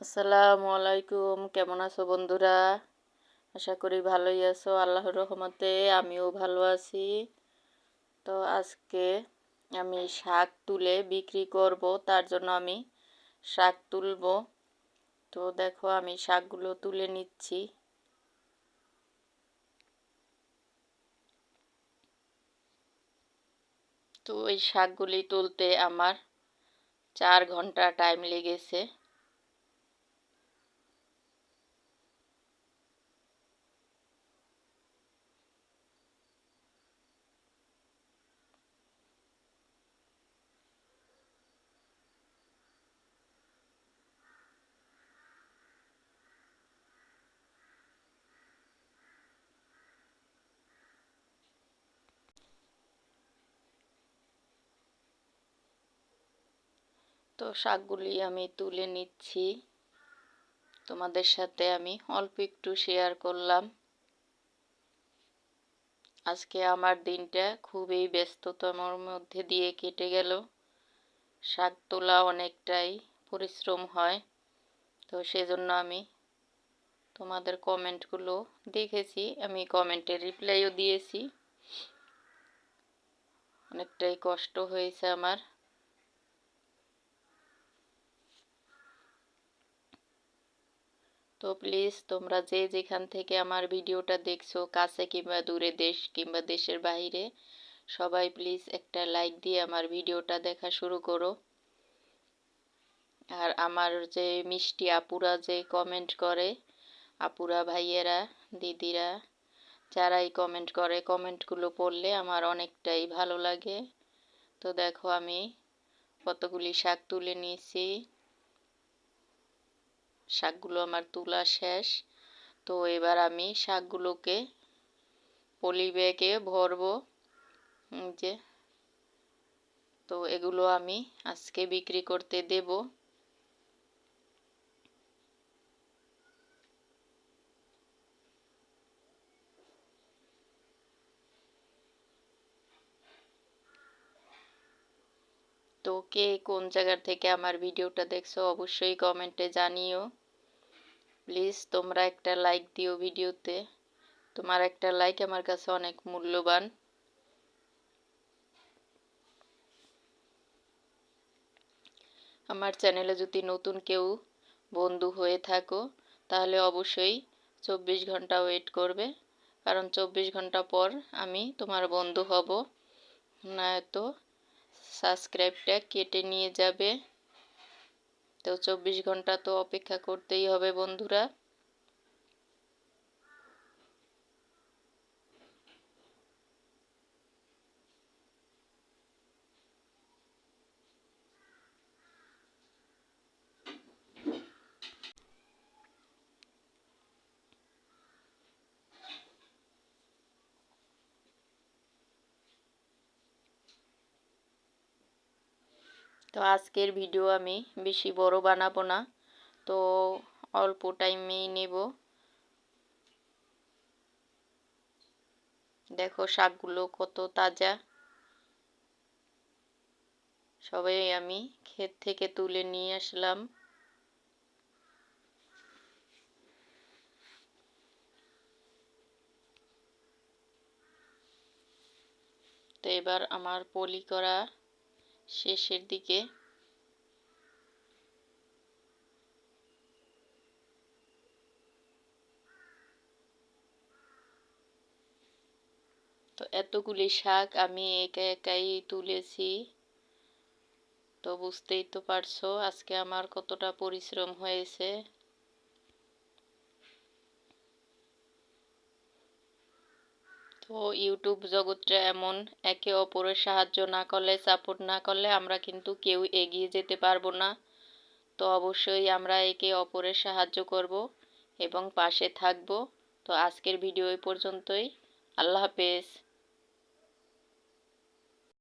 আসসালামু আলাইকুম, কেমন আছো বন্ধুরা? আশা করি ভালোই আছো। আল্লাহর রহমতে আমিও ভালো আছি। তো আজকে আমি শাক তুলে বিক্রি করব, তার জন্য আমি শাক তুলবো। তো দেখো আমি শাকগুলো তুলে নিচ্ছি। তো এই শাকগুলি তুলতে আমার 4 ঘন্টা টাইম লেগেছে। তো শাকগুলি আমি তুলে নিচ্ছি, তোমাদের সাথে আমি অল্প একটু শেয়ার করলাম। আজকে আমার দিনটা খুবই ব্যস্ততার মধ্যে দিয়ে কেটে গেল। শাক তোলা অনেকটাই পরিশ্রম হয়, তো সেজন্য আমি তোমাদের কমেন্টগুলো দেখেছি, আমি কমেন্টের রিপ্লাইও দিয়েছি। অনেকটাই কষ্ট হয়েছে আমার। তো প্লিজ তোমরা যে যেখান থেকে আমার ভিডিওটা দেখছো, কাছে কিংবা দূরে, দেশ কিংবা দেশের বাইরে, সবাই প্লিজ একটা লাইক দিয়ে আমার ভিডিওটা দেখা শুরু করো। আর আমার যে মিষ্টি আপুরা যে কমেন্ট করে, আপুরা, ভাইয়েরা, দিদিরা, যারাই কমেন্ট করে, কমেন্টগুলো পড়লে আমার অনেকটাই ভালো লাগে। তো দেখো আমি কতগুলি শাক তুলে নিয়েছি, শাকগুলো আমার তোলা শেষ। তো এবার আমি শাকগুলোকে পলি ব্যাগে ভরবো। যে তো এগুলো আমি আজকে বিক্রি করতে দেব। তো কে কোন জায়গা থেকে আমার ভিডিওটা দেখছো অবশ্যই কমেন্টে জানিও। প্লিজ তোমরা একটা লাইক দিও ভিডিওতে, তোমার একটা লাইক আমার কাছে অনেক মূল্যবান। আমার চ্যানেলে যদি নতুন কেউ বন্ধু হয়ে থাকো, তাহলে অবশ্যই 24 ঘন্টা ওয়েট করবে, কারণ 24 ঘন্টা পর আমি তোমার বন্ধু হব, নয়তো সাবস্ক্রাইবটা কেটে নিয়ে যাবে। তো 24 ঘন্টা তো অপেক্ষা করতেই হবে বন্ধুরা। তো আজকের ভিডিও আমি বেশি বড় বানাবো না, তো অল্প টাইমেই নেব। দেখো শাকগুলো কত তাজা, সবাই আমি ক্ষেত থেকে তুলে নিয়ে আসলাম। তো এবার আমার পলি করা শেষের দিকে। তো এতগুলি শাক আমি একা একাই তুলেছি, তো বুঝতেই তো পারছো আজকে আমার কতটা পরিশ্রম হয়েছে। তো ইউটিউব জগৎটা এমন, একে অপরের সাহায্য না করলে, সাপোর্ট না করলে আমরা কিন্তু কেউ এগিয়ে যেতে পারবো না। তো অবশ্যই আমরা একে অপরের সাহায্য করব এবং পাশে থাকব। তো আজকের ভিডিও এই পর্যন্তই। আল্লাহ হাফেজ।